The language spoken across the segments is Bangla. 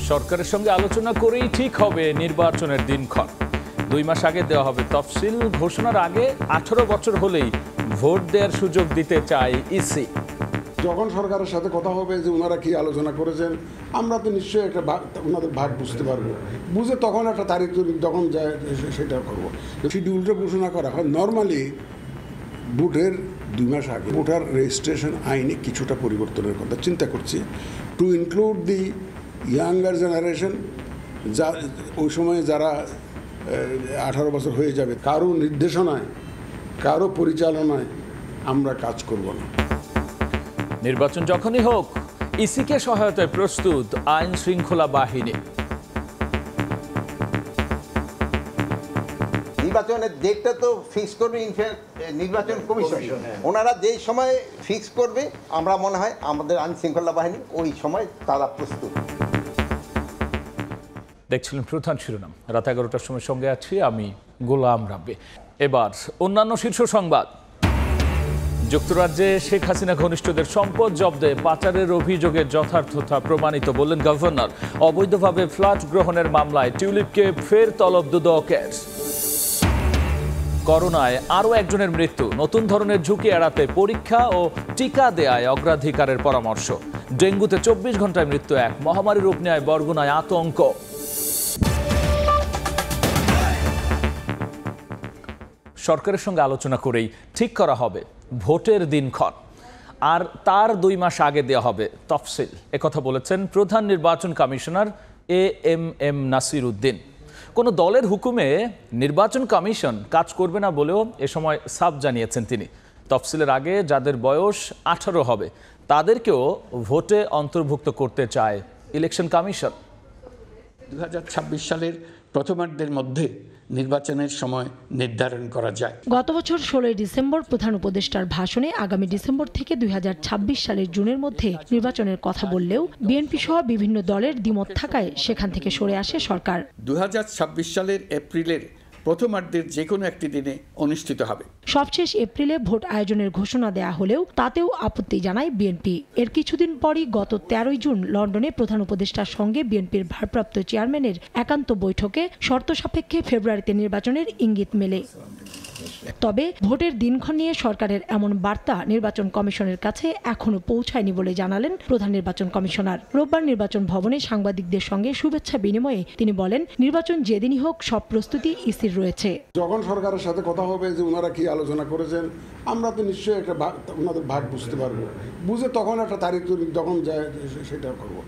সরকারের সঙ্গে আলোচনা করেই ঠিক হবে নির্বাচনের দিনক্ষণ। 2 মাস আগে দেওয়া হবে তফসিল। ঘোষণার আগে 18 বছর হলেই ভোট দেওয়ার সুযোগ দিতে চায় ইসি। যখন সরকারের সাথে কথা হবে যে ওনারা কি আলোচনা করেছেন, আমরা তো নিশ্চয়ই একটা ওনাদের ভাগ বুঝতে পারবো, বুঝে তখন একটা তারিখ যখন যায় সেটা করবো। শিডিউলটা ঘোষণা করা হয় নর্মালি ভোটের 2 মাস আগে। ভোটার রেজিস্ট্রেশন আইনে কিছুটা পরিবর্তনের কথা চিন্তা করছি, two include the younger generation, যা ওই সময়ে যারা 18 বছর হয়ে যাবে। কারো নির্দেশনায়, কারো পরিচালনায় আমরা কাজ করব না। নির্বাচন যখনই হোক, ইসিকে সহায়তায় প্রস্তুত আইন শৃঙ্খলা বাহিনী। নির্বাচনের ডেটটা তো ফিক্স করবে নির্বাচন কমিশন। ওনারা যেই সময় ফিক্স করবে, আমরা মনে হয় আমাদের আইন শৃঙ্খলা বাহিনী ওই সময় তারা প্রস্তুত। দেখছিলেন প্রধান শিরোনাম। রাত 11টার সময় সঙ্গে আছি আমি গোলাম রাব্বি। এবার অন্যান্য শীর্ষ সংবাদ। যুক্তরাজ্যে শেখ হাসিনা ঘনিষ্ঠদের সম্পদ জব্দে পাচারের অভিযোগে যথার্থতা প্রমাণিত বললেন গভর্নর। অবৈধভাবে ফ্ল্যাট গ্রহণের মামলায় টিউলিপকে ফের তলব দুদকের। করোনায় আরও একজনের মৃত্যু। নতুন ধরনের ঝুঁকি এড়াতে পরীক্ষা ও টিকা দেয়ায় অগ্রাধিকারের পরামর্শ। ডেঙ্গুতে 24 ঘন্টায় মৃত্যু এক। মহামারী রূপ নেয় বরগুনায় আতঙ্ক। সরকারের সঙ্গে আলোচনা করেই ঠিক করা হবে ভোটের দিনক্ষণ, আর তার 2 মাস আগে দেওয়া হবে তফসিল। একথা বলেছেন প্রধান নির্বাচন কমিশনার এএমএম নাসির উদ্দিন। কোনো দলের হুকুমে নির্বাচন কমিশন কাজ করবে না বলেও এ সময় সাফ জানিয়েছেন তিনি। তফসিলের আগে যাদের বয়স 18 হবে তাদেরকেও ভোটে অন্তর্ভুক্ত করতে চায় ইলেকশন কমিশন। 2026 সালের প্রথমার্ধের মধ্যে নির্বাচনের সময় নির্ধারণ করা যায়। গত বছর 16 ডিসেম্বর প্রধান উপদেষ্টার ভাষণে আগামী ডিসেম্বর থেকে 2026 সালের জুনের মধ্যে নির্বাচনের কথা বললেও বিএনপি সহ বিভিন্ন দলের দ্বিমত থাকায় সেখান থেকে সরে আসে সরকার। 2026 সালের এপ্রিলের প্রথমার্ধের যে কোনো একটি দিনে অনুষ্ঠিত হবে। সবশেষ এপ্রিলে ভোট আয়োজনের ঘোষণা দেয়া হলেও তাতেও আপত্তি জানায় বিএনপি। এর কিছুদিন পরই গত 13 জুন লন্ডনে প্রধান উপদেষ্টার সঙ্গে বিএনপির ভারপ্রাপ্ত চেয়ারম্যানের একান্ত বৈঠকে শর্ত সাপেক্ষে ফেব্রুয়ারিতে নির্বাচনের ইঙ্গিত মেলে। তবে ভোটের দিনক্ষণ নিয়ে সরকারের এমন বার্তা নির্বাচন কমিশনের কাছে এখনো পৌঁছায়নি বলে জানালেন প্রধান নির্বাচন কমিশনার। রোববার নির্বাচন ভবনে সাংবাদিকদের সঙ্গে শুভেচ্ছা বিনিময়ে তিনি বলেন, নির্বাচন যেদিনই হোক সব প্রস্তুতি ইসির রয়েছে। যখন সরকারের সাথে কথা হবে যে ওনারা কি আলোচনা করেছেন, আমরা তো নিশ্চয়ই একটা ওনাদের ভাগ বুঝতে পারবো, বুঝে তখন একটা তারিখ যখন যায় সেটা করবো।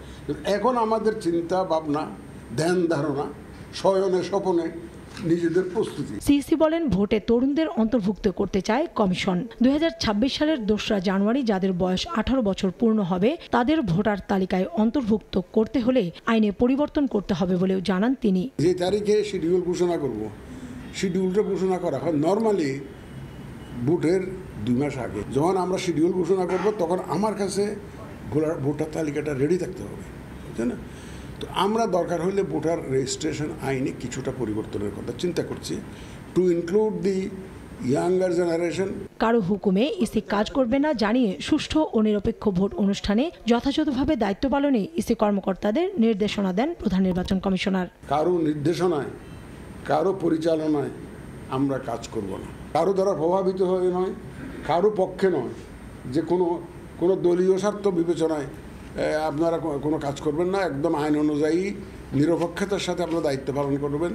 এখন আমাদের চিন্তা ভাবনা, ধ্যান ধারণা, শয়নে স্বপনে নিজেদের প্রস্তুতি। সিইসি বলেন, ভোটে তরুণদের অন্তর্ভুক্ত করতে চায় কমিশন। 2026 সালের 2রা জানুয়ারি যাদের বয়স 18 বছর পূর্ণ হবে তাদের ভোটার তালিকায় অন্তর্ভুক্ত করতে হলে আইনে পরিবর্তন করতে হবে বলেও জানান তিনি। যে তারিখে শিডিউল ঘোষণা করব, শিডিউলটা ঘোষণা করা হয় নর্মালি ভোটের 2 মাস আগে। যখন আমরা শিডিউল ঘোষণা করব তখন আমার কাছে ভোটার তালিকাটা রেডি থাকতে হবে, বুঝছেন না? তো আমরা দরকার হলে ভোটার রেজিস্ট্রেশন আইনে কিছুটা পরিবর্তনের কথা চিন্তা করছি, two include the younger generation. কারো হুকুমে ইসি কাজ করবে না জানিয়ে সুষ্ঠু ও নিরপেক্ষ ভোট অনুষ্ঠানে যথাযথভাবে দায়িত্ব পালনে ইসি কর্মকর্তাদের নির্দেশনা দেন প্রধান নির্বাচন কমিশনার। কারো নির্দেশনায়, কারো পরিচালনায় আমরা কাজ করব না। কারো দ্বারা প্রভাবিত হয়ে নয়, কারো পক্ষে নয়, যে কোনো দলীয় স্বার্থ বিবেচনায় আপনারা কোনো কাজ করবেন না। একদম আইন অনুযায়ী নিরপেক্ষতার সাথে আপনারা দায়িত্ব পালন করবেন।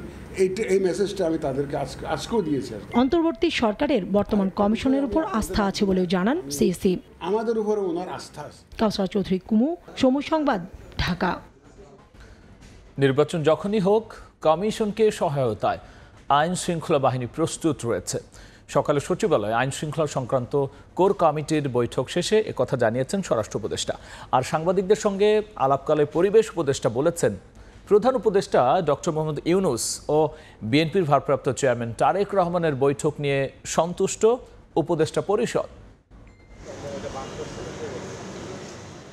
এই মেসেজটা আমি তাদেরকে আজকেও দিয়েছি। অন্তর্বর্তী সরকারের বর্তমান কমিশনের উপর আস্থা আছে বলেও জানান সিইসি। আমাদের উপরে ওনার আস্থা আছে। কাউসার চৌধুরী কুমু, সময় সংবাদ, ঢাকা। নির্বাচন যখনই হোক, কমিশনকে সহায়তায় আইন শৃঙ্খলা বাহিনী প্রস্তুত রয়েছে। সকালে সচিবালয়ে আইন শৃঙ্খলা সংক্রান্ত কোর কমিটির বৈঠক শেষে একথা জানিয়েছেন স্বরাষ্ট্র উপদেষ্টা। আর সাংবাদিকদের সঙ্গে আলাপকালে পরিবেশ উপদেষ্টা বলেছেন, প্রধান উপদেষ্টা ডক্টর মোহাম্মদ ইউনূস ও বিএনপির ভারপ্রাপ্ত চেয়ারম্যান তারেক রহমানের বৈঠক নিয়ে সন্তুষ্ট উপদেষ্টা পরিষদ।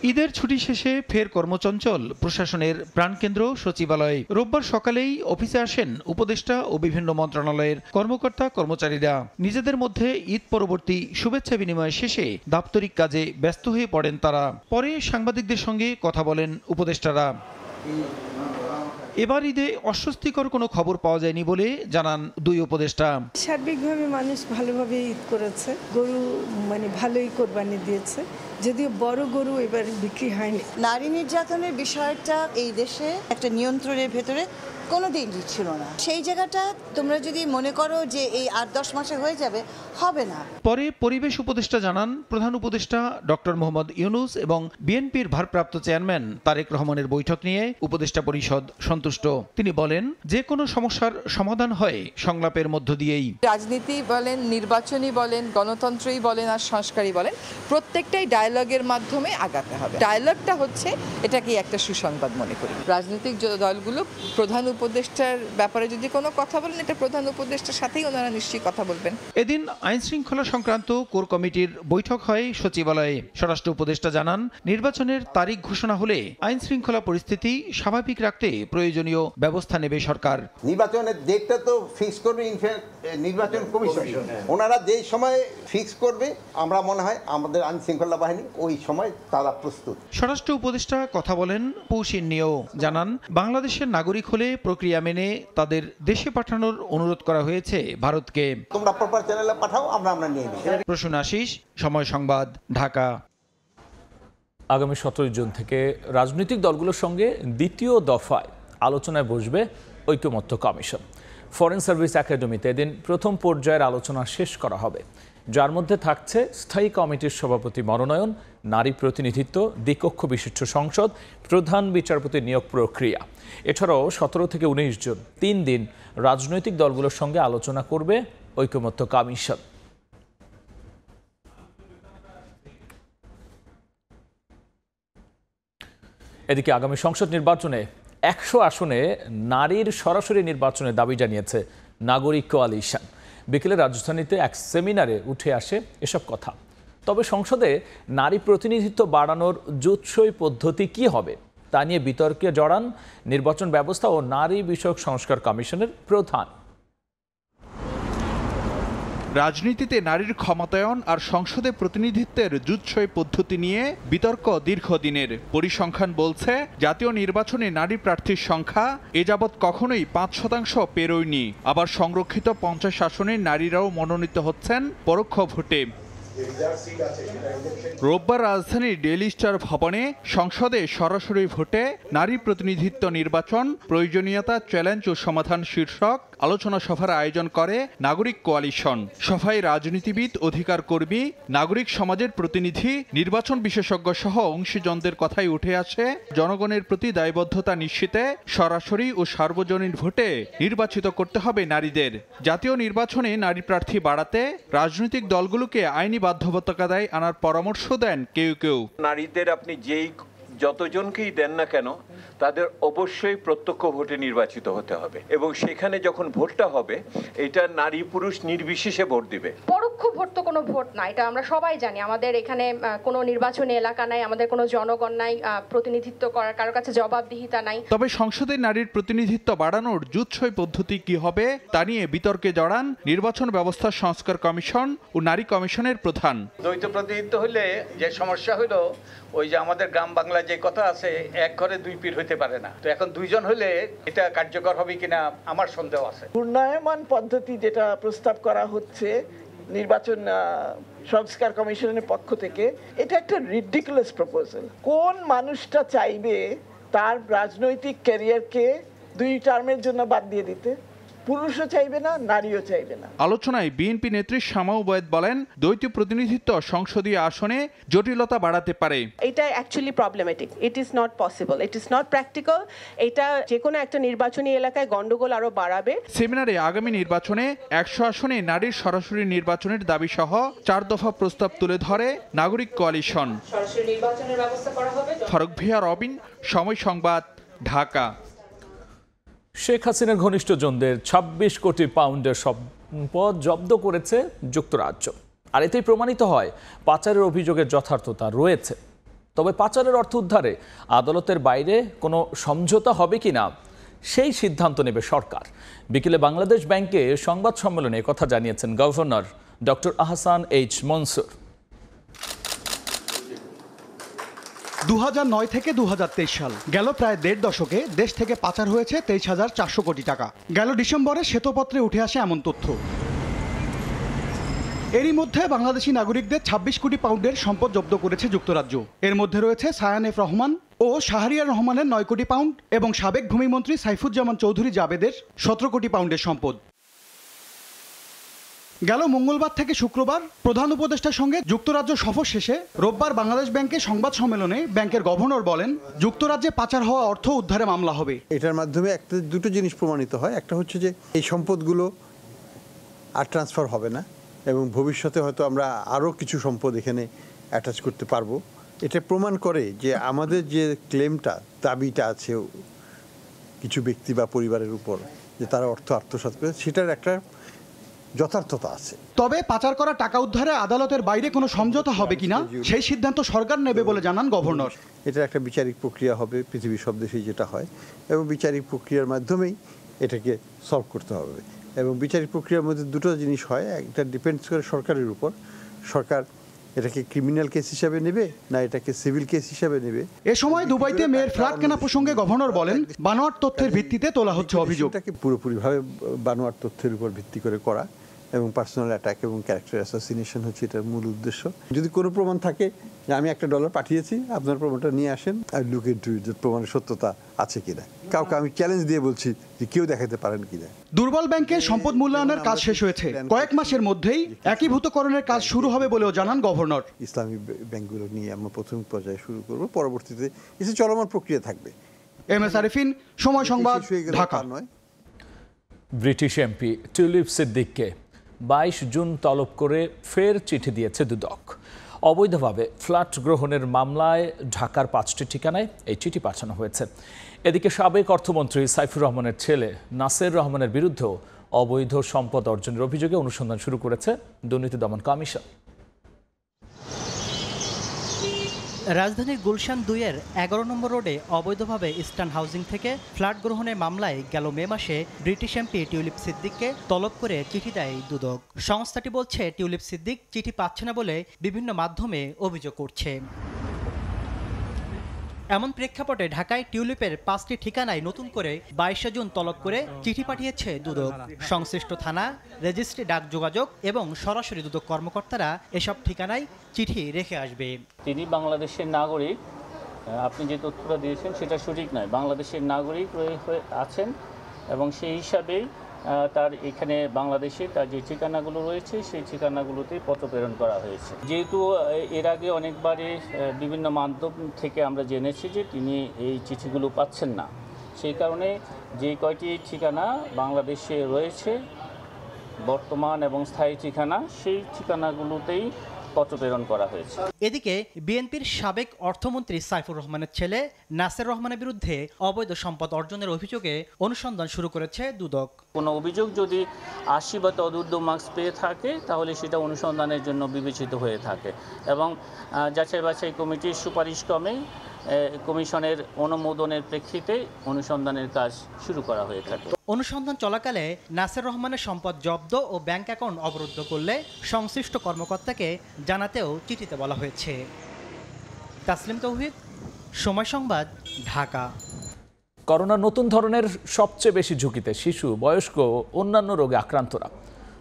ঈদের ছুটি শেষে ফের কর্মচঞ্চল প্রশাসনের প্রাণকেন্দ্র সচিবালয়। রোববার সকালেই অফিসে আসেন উপদেষ্টা ও বিভিন্ন মন্ত্রণালয়ের কর্মকর্তা কর্মচারীরা। নিজেদের মধ্যে ঈদ পরবর্তী শুভেচ্ছা বিনিময় শেষে দাপ্তরিক কাজে ব্যস্ত হয়ে পড়েন তারা। পরে সাংবাদিকদের সঙ্গে কথা বলেন উপদেষ্টারা। এবার ঈদে অস্বস্তিকর কোনো খবর পাওয়া যায়নি বলে জানান দুই উপদেষ্টা। সার্বিকভাবে মানুষ ভালোভাবে ঈদ করেছে, গরু ভালোই কোরবানি দিয়েছে, যদিও বড় গরু এবার বিক্রি হয়নি। নারী নির্যাতনের বিষয়টা এই দেশে একটা নিয়ন্ত্রণের ভেতরে কোনোদিন ছিল না। সেই জায়গাটা তোমরা যদি মনে করো যে এই ৮-১০ মাসে হয়ে যাবে, হবে না। পরে পরিবেশ উপদেষ্টা জানান প্রধান উপদেষ্টা ডক্টর মোহাম্মদ ইউনূস এবং বিএনপির ভারপ্রাপ্ত চেয়ারম্যান তারেক রহমানের বৈঠক নিয়ে উপদেষ্টা পরিষদ সন্তুষ্ট। তিনি বলেন যে কোনো সমস্যার সমাধান হয় সংলাপের মধ্য দিয়েই। রাজনীতি বলেন, নির্বাচনী বলেন, গণতন্ত্রই বলেন আর সংস্কারই বলেন, প্রত্যেকটাই ডায়ালগের মাধ্যমে আগাতে হবে। ডায়ালগটা হচ্ছে এটাকে একটা সুসংবাদ মনে করি। রাজনৈতিক দলগুলো প্রধান উপদেষ্টার ব্যাপারে যদি কোনো কথা বলেন, এটা প্রধান উপদেষ্টার সাথেই ওনারা নিশ্চয়ই কথা বলবেন। এদিন আইন শৃঙ্খলা সংক্রান্ত কোর কমিটির বৈঠক হয় সচিবালয়ে। স্বরাষ্ট্র উপদেষ্টা জানান নির্বাচনের তারিখ ঘোষণা হলে আইন শৃঙ্খলা পরিস্থিতি স্বাভাবিক রাখতে প্রয়োজনীয় ব্যবস্থা নেবে সরকার। নির্বাচনের ডেটটা তো ফিক্স করবে নির্বাচন কমিশন। ওনারা যেই সময় ফিক্স করবে, আমরা মনে হয় আমাদের আইন শৃঙ্খলা বাহিনী ওই সময় তারা প্রস্তুত। স্বরাষ্ট্র উপদেষ্টা কথা বলেন পৌষিন নিয়েও। জানান বাংলাদেশের নাগরিক হলে প্রক্রিয়া মেনে তাদের দেশে পাঠানোর অনুরোধ করা হয়েছে ভারতকে। তোমরা প্রপার চ্যানেলে পাঠাও, আমরা নিয়ে নিই। প্রসূন আশিস, সময় সংবাদ, ঢাকা। আগামী 17 জুন থেকে রাজনৈতিক দলগুলোর সঙ্গে দ্বিতীয় দফায় আলোচনায় বসবে ঐকমত্য কমিশন। ফরেন সার্ভিস একাডেমিতে এদিন প্রথম পর্যায়ের আলোচনা শেষ করা হবে, যার মধ্যে থাকছে স্থায়ী কমিটির সভাপতি মনোনয়ন, নারী প্রতিনিধিত্ব, দ্বিকক্ষ বিশিষ্ট সংসদ, প্রধান বিচারপতি নিয়োগ প্রক্রিয়া। এছাড়াও 17 থেকে 19 জুন 3 দিন রাজনৈতিক দলগুলোর সঙ্গে আলোচনা করবে ঐকমত্য কমিশন। এদিকে আগামী সংসদ নির্বাচনে 100 আসনে নারীর সরাসরি নির্বাচনের দাবি জানিয়েছে নাগরিক কোয়ালিশন। বিকেলে রাজধানীতে এক সেমিনারে উঠে আসে এসব কথা। তবে সংসদে নারী প্রতিনিধিত্ব বাড়ানোর জুৎসই পদ্ধতি কি হবে তা নিয়ে বিতর্কে জড়ান নির্বাচন ব্যবস্থা ও নারী বিষয়ক সংস্কার কমিশনের প্রধান। রাজনীতিতে নারীর ক্ষমতায়ন আর সংসদে প্রতিনিধিত্বের জুৎসই পদ্ধতি নিয়ে বিতর্ক দীর্ঘদিনের। পরিসংখ্যান বলছে জাতীয় নির্বাচনে নারী প্রার্থীর সংখ্যা এ যাবৎ কখনোই 5% পেরোয়নি। আবার সংরক্ষিত 50 আসনে নারীরাও মনোনীত হচ্ছেন পরোক্ষ ভোটে। রোববার রাজধানীর ডেইলি স্টার ভবনে সংসদে সরাসরি ভোটে নারী প্রতিনিধিত্ব নির্বাচন, প্রয়োজনীয়তা, চ্যালেঞ্জ ও সমাধান শীর্ষক আলোচনা সভার আয়োজন করে নাগরিক কোয়ালিশন। সভায় রাজনীতিবিদ, অধিকার কর্মী, নাগরিক সমাজের প্রতিনিধি, নির্বাচন বিশেষজ্ঞ সহ অংশীজনদের কথাই উঠে আসে জনগণের প্রতি দায়বদ্ধতা নিশ্চিতে সরাসরি ও সার্বজনীন ভোটে নির্বাচিত করতে হবে নারীদের। জাতীয় নির্বাচনে নারী প্রার্থী বাড়াতে রাজনৈতিক দলগুলোকে আইনি বাধ্যবাধকতায় আনার পরামর্শ দেন কেউ কেউ। নারীদের আপনি যতজনকেই দেন না কেন, তাদের অবশ্যই প্রত্যক্ষ ভোটে নির্বাচিত হতে হবে এবং সেখানে যখন ভোটটা হবে এটা নারী পুরুষ নির্বিশেষে ভোট দিবে। পরোক্ষ ভোট তো কোনো ভোট না, এটা আমরা সবাই জানি। আমাদের এখানে কোনো নির্বাচনী এলাকা নাই, আমাদের কোনো জনগণ নাই, প্রতিনিধিত্ব করার কারোর কাছে জবাবদিহিতা নাই। তবে সংসদে নারীর প্রতিনিধিত্ব বাড়ানোর জুৎসই পদ্ধতি কি হবে তা নিয়ে বিতর্কে জড়ান নির্বাচন ব্যবস্থা সংস্কার কমিশন ও নারী কমিশনের প্রধান। দ্বৈত প্রতিনিধিত্ব হলে যে সমস্যা হলো, ওই যে আমাদের গ্রাম বাংলা যে কথা আছে, এক ঘরে দুই পীর হইতে পারে না। তো এখন দুইজন হলে এটা কার্যকর হবে কিনা আমার সন্দেহ আছে। ঘূর্ণায়মান পদ্ধতি যেটা প্রস্তাব করা হচ্ছে নির্বাচন সংস্কার কমিশনের পক্ষ থেকে, এটা একটা রিডিকুলাস প্রপোজাল। কোন মানুষটা চাইবে তার রাজনৈতিক ক্যারিয়ারকে 2 টার্মের জন্য বাদ দিয়ে দিতে? পুরুষও চাইবে না, নারীও চাইবে না। আলোচনায় বিএনপি নেত্রী শামা উবায়েদ বলেন, দ্বৈত প্রতিনিধিত্ব সংসদীয় আসনে জটিলতা বাড়াতে পারে। এটা actually problematic. It is not possible, it is not practical. এটা যে কোনো একটা নির্বাচনী এলাকায় গন্ডগোল আরো বাড়াবে। সেমিনারে আগামী নির্বাচনে 100 আসনে নারীর সরাসরি নির্বাচনের দাবি সহ 4 দফা প্রস্তাব তুলে ধরে নাগরিক কোয়ালিশন। সরাসরি নির্বাচনের ব্যবস্থা করা হবে। ফারুক ভিয়া, রবিন, সময় সংবাদ, ঢাকা। শেখ হাসিনার ঘনিষ্ঠজনদের 26 কোটি পাউন্ডের সম্পদ জব্দ করেছে যুক্তরাজ্য। আর এতেই প্রমাণিত হয় পাচারের অভিযোগের যথার্থতা রয়েছে। তবে পাচারের অর্থ উদ্ধারে আদালতের বাইরে কোনো সমঝোতা হবে কিনা সেই সিদ্ধান্ত নেবে সরকার। বিকেলে বাংলাদেশ ব্যাংকে সংবাদ সম্মেলনে কথা জানিয়েছেন governor doctor Ahsan H Mansur. 2009 থেকে 2023 সাল গেল প্রায় 1.5 দশকে দেশ থেকে পাচার হয়েছে 23,400 কোটি টাকা। গেল ডিসেম্বরে শ্বেতপত্রে উঠে আসে এমন তথ্য। এরই মধ্যে বাংলাদেশি নাগরিকদের 26 কোটি পাউন্ডের সম্পদ জব্দ করেছে যুক্তরাজ্য। এর মধ্যে রয়েছে সায়ান এফ রহমান ও শাহরিয়ার রহমানের 9 কোটি পাউন্ড এবং সাবেক ভূমিমন্ত্রী সাইফুজ্জামান চৌধুরী জাবেদের 17 কোটি পাউন্ডের সম্পদ। গেল মঙ্গলবার থেকে শুক্রবার প্রধান উপদেষ্টার সঙ্গে যুক্তরাজ্য সফর শেষে রোববার বাংলাদেশ ব্যাংকে সংবাদ সম্মেলনে ব্যাংকের গভর্নর বলেন, যুক্তরাজ্যে পাচার হওয়া অর্থ উদ্ধারে মামলা হবে। এটার মাধ্যমে দুটো জিনিস প্রমাণিত হয়। একটা হচ্ছে যে এই সম্পদগুলো আর ট্রান্সফার হবে না এবং ভবিষ্যতে হয়তো আমরা আরও কিছু সম্পদ এখানে অ্যাটাচ করতে পারবো। এটা প্রমাণ করে যে আমাদের যে ক্লেমটা, দাবিটা আছে কিছু ব্যক্তি বা পরিবারের উপর যে তারা অর্থ আত্মসাৎ করে, সেটার একটা যথার্থতা আছে। তবে পাচার করা টাকা উদ্ধারে আদালতের বাইরে কোনো সমঝোতা হবে কিনা সেই সিদ্ধান্ত সরকার নেবে বলে জানান গভর্নর। এটা একটা বিচারিক প্রক্রিয়া হবে, পৃথিবীর সব দেশেই যেটা হয়, এবং বিচারিক প্রক্রিয়ার মাধ্যমেই এটাকে সলভ করতে হবে। এবং বিচারিক প্রক্রিয়ার মধ্যে দুটো জিনিস হয়, একটা ডিপেন্ডস করে সরকারের উপর। সরকার এটাকে ক্রিমিনাল কেস হিসাবে নেবে না এটাকে সিভিল কেস হিসাবে নেবে। এ সময় দুবাইতে মেয়ের ফ্ল্যাট কেনা প্রসঙ্গে গভর্নর বলেন, বানোয়াট তথ্যের ভিত্তিতে তোলা হচ্ছে অভিযোগ। এটাকে পুরোপুরিভাবে বানোয়াট তথ্যের উপর ভিত্তি করে করা এবং পার্সোনাল অ্যাটাক এবং ক্যারেক্টার অ্যাসাসিনেশন হচ্ছে এটার মূল উদ্দেশ্য। যদি কোনো প্রমাণ থাকে যে আমি $1 পাঠিয়েছি, আপনার প্রমাণটা নিয়ে আসেন, আর লুক ইনটু যে প্রমাণের সত্যতা আছে কিনা। কাউকে আমি চ্যালেঞ্জ দিয়ে বলছি যে কেউ দেখাতে পারেন কিনা। দুর্বল ব্যাংকের সম্পদ মূল্যায়নের কাজ শেষ হয়েছে, কয়েক মাসের মধ্যেই একীভূতকরণের কাজ শুরু হবে বলেও জানান গভর্নর। ইসলামী ব্যাংকগুলো নিয়ে আমরা প্রথম পর্যায়ে শুরু করব, পরবর্তীতে এসে চলমান প্রক্রিয়া থাকবে। MS Arifin, Somoy Sangbad, Dhaka. British MP Tulip সিদ্দিককে 22 জুন তলব করে ফের চিঠি দিয়েছে দুদক। অবৈধভাবে ফ্ল্যাট গ্রহণের মামলায় ঢাকার 5টি ঠিকানায় এই চিঠি পাঠানো হয়েছে। এদিকে সাবেক অর্থমন্ত্রী সাইফুর রহমানের ছেলে নাসের রহমানের বিরুদ্ধেও অবৈধ সম্পদ অর্জনের অভিযোগে অনুসন্ধান শুরু করেছে দুর্নীতি দমন কমিশন। রাজধানীর গুলশান 2-এর 11 নম্বর রোডে অবৈধভাবে ইস্টার্ন হাউজিং থেকে ফ্ল্যাট গ্রহণের মামলায় গেল মে মাসে ব্রিটিশ এমপি টিউলিপ সিদ্দিককে তলব করে চিঠি দেয় দুদক। সংস্থাটি বলছে, টিউলিপ সিদ্দিক চিঠি পাচ্ছে না বলে বিভিন্ন মাধ্যমে অভিযোগ করছে। এমন প্রেক্ষাপটে ঢাকায় টিউলিপের 5টি ঠিকানায় নতুন করে 22 জুন তলব করে চিঠি পাঠিয়েছে দুদক। সংশ্লিষ্ট থানা, রেজিস্ট্রি, ডাক যোগাযোগ এবং সরাসরি দুদক কর্মকর্তারা এসব ঠিকানায় চিঠি রেখে আসবে। তিনি বাংলাদেশের নাগরিক, আপনি যে তথ্যটা দিয়েছেন সেটা সঠিক নয়। বাংলাদেশের নাগরিক হয়ে আছেন এবং সেই হিসাবেই তার এখানে বাংলাদেশে তার যে ঠিকানাগুলো রয়েছে সেই ঠিকানাগুলোতে পত্র প্রেরণ করা হয়েছে। যেহেতু এর আগে অনেকবারই বিভিন্ন মাধ্যম থেকে আমরা জেনেছি যে তিনি এই চিঠিগুলো পাচ্ছেন না, সেই কারণে যে কয়টি ঠিকানা বাংলাদেশে রয়েছে বর্তমান এবং স্থায়ী ঠিকানা, সেই ঠিকানাগুলোতেই পত্র প্রেরণ করা হয়েছে। এদিকে বিএনপির সাবেক অর্থমন্ত্রী সাইফুর রহমানের ছেলে নাসের রহমানের বিরুদ্ধে অবৈধ সম্পদ অর্জনের অভিযোগে অনুসন্ধান শুরু করেছে দুদক। কোনো অভিযোগ যদি 80 বা তদূর্ধ্ব মার্কস পেয়ে থাকে তাহলে সেটা অনুসন্ধানের জন্য বিবেচিত হয়ে থাকে এবং যাচাই বাছাই কমিটির সুপারিশ ক্রমে কমিশনের অনুমোদনের প্রেক্ষিতে অনুসন্ধানের কাজ শুরু করা হয়ে থাকে। অনুসন্ধান চলাকালে নাসের রহমানের সম্পদ জব্দ ও ব্যাংক অ্যাকাউন্ট অবরুদ্ধ করলে সংশ্লিষ্ট কর্মকর্তাকে জানাতেও চিঠিতে বলা হয়েছে। তাসলিম তৌহিদ, সময় সংবাদ, ঢাকা। করোনার নতুন ধরনের সবচেয়ে বেশি ঝুঁকিতে শিশু, বয়স্ক ও অন্যান্য রোগে আক্রান্তরা।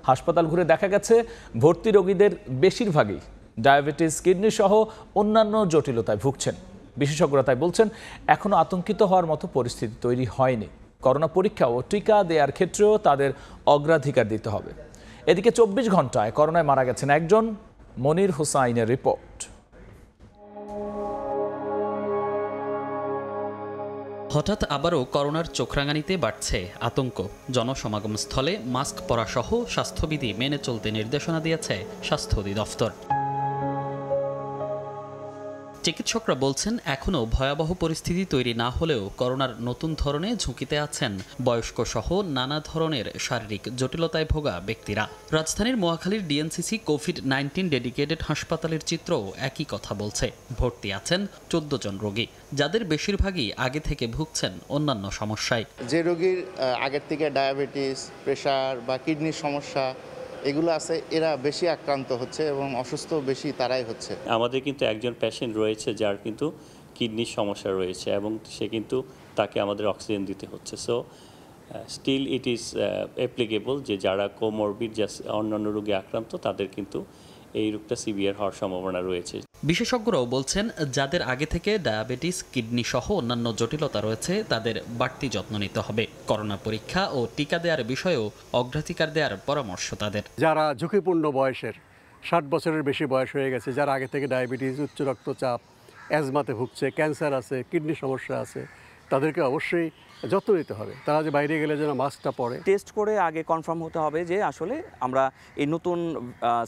হাসপাতাল ঘুরে দেখা গেছে ভর্তি রোগীদের বেশিরভাগই ডায়াবেটিস, কিডনি সহ অন্যান্য জটিলতায় ভুগছেন। বিশেষজ্ঞরা তাই বলছেন, এখনও আতঙ্কিত হওয়ার মতো পরিস্থিতি তৈরি হয়নি। করোনা পরীক্ষা ও টিকা দেওয়ার ক্ষেত্রেও তাদের অগ্রাধিকার দিতে হবে। এদিকে 24 ঘন্টায় করোনায় মারা গেছেন একজন। মনির হুসাইনের রিপোর্ট। হঠাৎ আবারও করোনার চোখরাঙানিতে বাড়ছে আতঙ্ক। জনসমাগম স্থলে মাস্ক পরা সহ স্বাস্থ্যবিধি মেনে চলতে নির্দেশনা দিয়েছে স্বাস্থ্য অধিদপ্তর। চিকিৎসকরা বলছেন, এখনও ভয়াবহ পরিস্থিতি তৈরি না হলেও করোনার নতুন ধরনে ঝুঁকিতে আছেন বয়স্ক সহ নানা ধরনের শারীরিক জটিলতায় ভোগা ব্যক্তিরা। রাজধানীর মহাখালীর ডিএনসিসি কোভিড-19 ডেডিকেটেড হাসপাতালের চিত্রও একই কথা বলছে। ভর্তি আছেন 14 জন রোগী, যাদের বেশিরভাগই আগে থেকে ভুগছেন অন্যান্য সমস্যায়। যে রোগীর আগের থেকে ডায়াবেটিস, প্রেশার বা কিডনির সমস্যা এগুলো আছে, এরা বেশি আক্রান্ত হচ্ছে এবং অসুস্থ বেশি তারাই হচ্ছে। আমাদের কিন্তু একজন পেশেন্ট রয়েছে যার কিন্তু কিডনির সমস্যা রয়েছে এবং সে কিন্তু তাকে আমাদের অক্সিজেন দিতে হচ্ছে। So still it is applicable যে যারা কোমরবিড অন্যান্য রোগে আক্রান্ত তাদের কিন্তু এই রোগটা সিভিয়ার হওয়ার সম্ভাবনা রয়েছে। বিশেষজ্ঞরাও বলছেন যাদের আগে থেকে ডায়াবেটিস, কিডনি সহ অন্যান্য জটিলতা রয়েছে তাদের বাড়তি যত্ন নিতে হবে। করোনা পরীক্ষা ও টিকা দেওয়ার বিষয়েও অগ্রাধিকার দেওয়ার পরামর্শ তাদের। যারা ঝুঁকিপূর্ণ বয়সের 60 বছরের বেশি বয়স হয়ে গেছে, যারা আগে থেকে ডায়াবেটিস, উচ্চ রক্তচাপ, অ্যাজমাতে ভুগছে, ক্যান্সার আছে, কিডনি সমস্যা আছে, তাদেরকে অবশ্যই যত্ন নিতে হবে। তারা যে বাইরে গেলে যেন মাস্কটা পরে। টেস্ট করে আগে কনফার্ম হতে হবে যে আসলে আমরা এই নতুন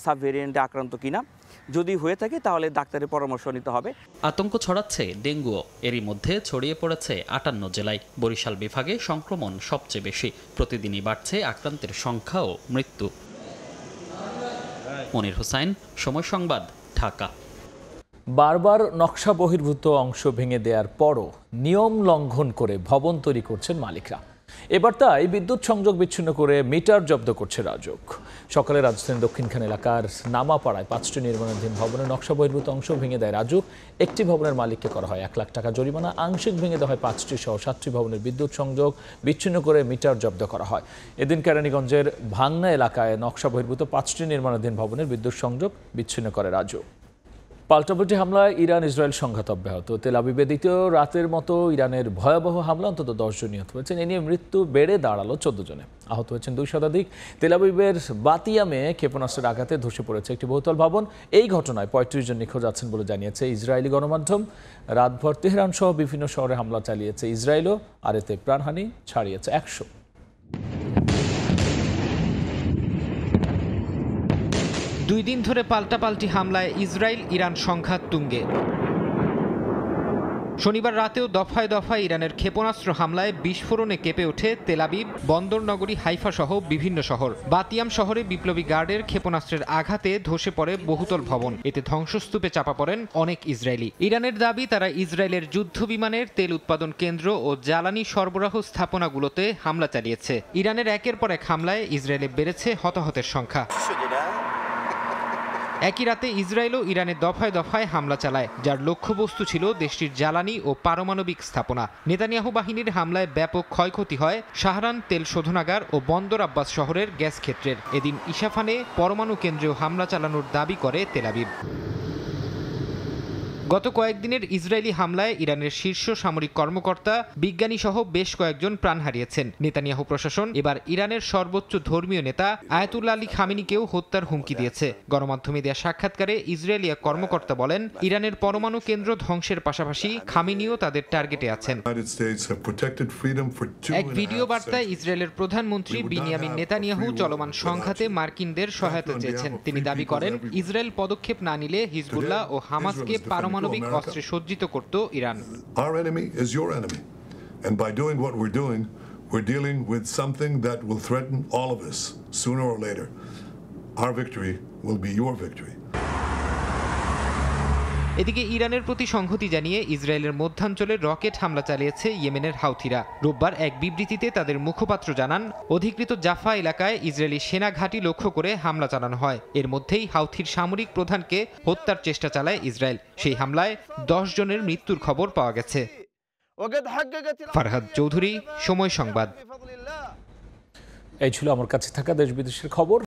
সাব ভেরিয়েন্টে আক্রান্ত কিনা। যদি হয়ে থাকে তাহলে ডাক্তারের পরামর্শ নিতে হবে। আতঙ্ক ছড়াচ্ছে ডেঙ্গুও। এরই মধ্যে ছড়িয়ে পড়েছে 58 জেলায়। বরিশাল বিভাগে সংক্রমণ সবচেয়ে বেশি। প্রতিদিনই বাড়ছে আক্রান্তের সংখ্যা ও মৃত্যু। মনির হোসাইন, সময় সংবাদ, ঢাকা। বারবার নকশা বহির্ভূত অংশ ভেঙে দেওয়ার পরও নিয়ম লঙ্ঘন করে ভবন তৈরি করছেন মালিকরা। এবার তাই বিদ্যুৎ সংযোগ বিচ্ছিন্ন করে মিটার জব্দ করছে রাজউক। সকালে রাজধানীর দক্ষিণখান এলাকার নামাপাড়ায় 5টি নির্মাণাধীন ভবনের নকশা বহির্ভূত অংশ ভেঙে দেয় রাজউক। একটি ভবনের মালিককে করা হয় 1 লাখ টাকা জরিমানা। আংশিক ভেঙে দেওয়া হয় 5টি সহ 7টি ভবনের বিদ্যুৎ সংযোগ বিচ্ছিন্ন করে মিটার জব্দ করা হয়। এদিন কেরানীগঞ্জের ভাংনা এলাকায় নকশা বহির্ভূত 5টি নির্মাণাধীন ভবনের বিদ্যুৎ সংযোগ বিচ্ছিন্ন করে রাজউক। পাল্টাপাল্টি হামলায় ইরান ইসরায়েল সংঘাত অব্যাহত। তেল আবিবে দ্বিতীয় রাতের মতো ইরানের ভয়াবহ হামলা, অন্তত 10 জন নিহত হয়েছেন। এ নিয়ে মৃত্যু বেড়ে দাঁড়ালো 14 জনে। আহত হয়েছেন 2 শতাধিক। তেল আবিবের বাতিয়ামে ক্ষেপণাস্ত্রের আঘাতে ধসে পড়েছে একটি বহুতল ভবন। এই ঘটনায় 35 জন নিখোঁজ আছেন বলে জানিয়েছে ইসরায়েলি গণমাধ্যম। রাতভর তেহরান সহ বিভিন্ন শহরে হামলা চালিয়েছে ইসরায়েলও, আর এতে প্রাণহানি ছাড়িয়েছে 100। দুই দিন ধরে পাল্টাপাল্টি হামলায় ইসরায়েল ইরান সংঘাত তুঙ্গে। শনিবার রাতেও দফায় দফায় ইরানের ক্ষেপণাস্ত্র হামলায় বিস্ফোরণে কেঁপে ওঠে তেল আবিব, বন্দর নগরী হাইফা সহ বিভিন্ন শহর। বাতিয়াম শহরে বিপ্লবী গার্ডের ক্ষেপণাস্ত্রের আঘাতে ধসে পড়ে বহুতল ভবন। এতে ধ্বংসস্তূপে চাপা পড়েন অনেক ইসরায়েলি। ইরানের দাবি তারা ইসরায়েলের যুদ্ধ বিমানের তেল উৎপাদন কেন্দ্র ও জ্বালানি সরবরাহ স্থাপনাগুলোতে হামলা চালিয়েছে। ইরানের একের পর এক হামলায় ইসরায়েলে বেড়েছে হতাহতের সংখ্যা। একই রাতে ইসরায়েলও ইরানের দফায় দফায় হামলা চালায়, যার লক্ষ্যবস্তু ছিল দেশটির জ্বালানি ও পারমাণবিক স্থাপনা। নেতানিয়াহু বাহিনীর হামলায় ব্যাপক ক্ষয়ক্ষতি হয় শাহরান তেল শোধনাগার ও বন্দর আব্বাস শহরের গ্যাস ক্ষেত্রের। এদিন ইসাফানে পরমাণু কেন্দ্রেও হামলা চালানোর দাবি করে তেল আবিব। গত কয়েকদিনের ইসরায়েলি হামলায় ইরানের শীর্ষ সামরিক কর্মকর্তা, বিজ্ঞানী সহ বেশ কয়েকজন প্রাণ হারিয়েছেন। নেতানিয়াহু প্রশাসন এবার ইরানের সর্বোচ্চ ধর্মীয় নেতা আয়াতুল্লাহ আলী খামেনিকেও হত্যার হুমকি দিয়েছে। গণমাধ্যমে দেয়া সাক্ষাৎকারে ইসরায়েলি এক কর্মকর্তা বলেন, ইরানের পরমাণু কেন্দ্র ধ্বংসের পাশাপাশি খামেনিও তাদের টার্গেটে আছেন। এক ভিডিও বার্তায় ইসরায়েলের প্রধানমন্ত্রী বিনিয়ামিন নেতানিয়াহু চলমান সংঘাতে মার্কিনদের সহায়তা চেয়েছেন। তিনি দাবি করেন, ইসরায়েল পদক্ষেপ না নিলে হিজবুল্লাহ ও হামাসকে পারমাণবিক অস্ত্রে সজ্জিত করত Iran. Our enemy is your enemy. And by doing what we're doing, we're dealing with something that will threaten all of us sooner or later. Our victory will be your victory. এদিকে ইরানের প্রতি সংহতি জানিয়ে ইসরায়েলের মধ্যাঞ্চলে রকেট হামলা চালিয়েছে ইয়েমেনের হাউথিরা। রোববার এক বিবৃতিতে তাদের মুখপাত্র জানান, অধিকৃত জাফা এলাকায় ইসরায়েলি সেনা ঘাঁটি লক্ষ্য করে হামলা চালানো হয়। এর মধ্যেই হাউথির সামরিক প্রধানকে হত্যার চেষ্টা চালায় ইসরায়েল। সেই হামলায় 10 জনের মৃত্যুর খবর পাওয়া গেছে। ফারহাদ চৌধুরী, সময় সংবাদ। এই ছিল আমার কাছে থাকা দেশ বিদেশের খবর।